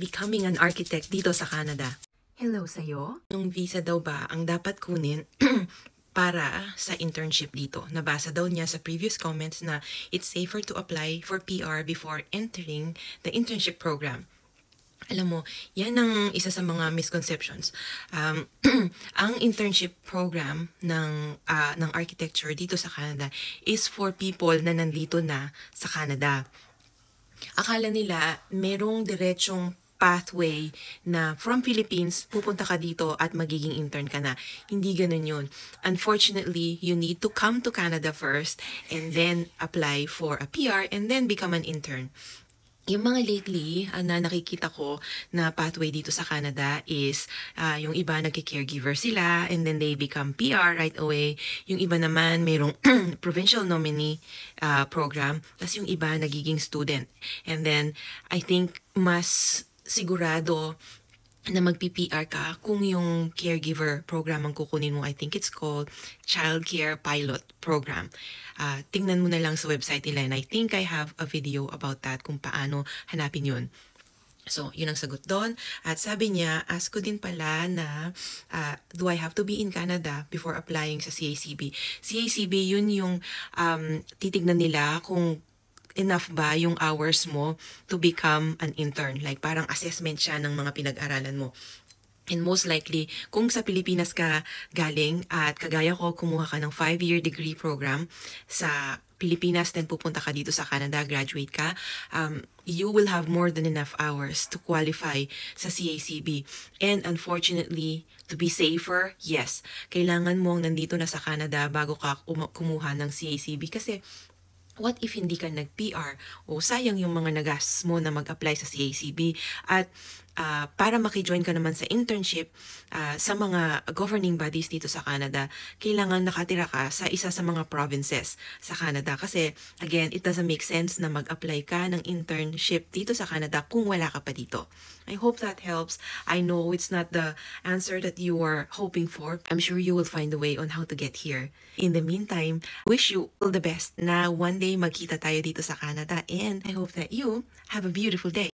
becoming an architect dito sa Canada. Hello sa'yo. Yung visa daw ba ang dapat kunin para sa internship dito? Nabasa daw niya sa previous comments na it's safer to apply for PR before entering the internship program. Alam mo, yan ang isa sa mga misconceptions. Ang internship program ng architecture dito sa Canada is for people na nandito na sa Canada. Akala nila merong diretsong pathway na from Philippines, pupunta ka dito at magiging intern ka na. Hindi ganun yun. Unfortunately, you need to come to Canada first and then apply for a PR and then become an intern. Yung mga lately na nakikita ko na pathway dito sa Canada is yung iba nagki-caregiver sila and then they become PR right away. Yung iba naman mayroong provincial nominee program, tapos yung iba nagiging student. And then I think mas sigurado na magpi-PR ka kung yung caregiver program ang kukunin mo. I think it's called Child Care Pilot Program. Tingnan mo na lang sa website nila and I think I have a video about that kung paano hanapin yun. So, yun ang sagot doon. At sabi niya, ask ko din pala na do I have to be in Canada before applying sa CACB? CACB, yun yung titignan nila kung enough ba yung hours mo to become an intern. Like parang assessment siya ng mga pinag-aralan mo. And most likely, kung sa Pilipinas ka galing at kagaya ko, kumuha ka ng 5-year degree program sa Pilipinas, then pupunta ka dito sa Canada, graduate ka, you will have more than enough hours to qualify sa CACB. And unfortunately, to be safer, yes, kailangan mong nandito na sa Canada bago ka kumuha ng CACB kasi what if hindi ka nag-PR o sayang yung mga nagastos mo na mag-apply sa CACB at para maki-join ka naman sa internship sa mga governing bodies dito sa Canada, kailangan nakatira ka sa isa sa mga provinces sa Canada kasi again, it doesn't make sense na mag-apply ka ng internship dito sa Canada kung wala ka pa dito. I hope that helps. I know it's not the answer that you are hoping for. I'm sure you will find a way on how to get here. In the meantime, wish you all the best na one day magkita tayo dito sa Canada and I hope that you have a beautiful day.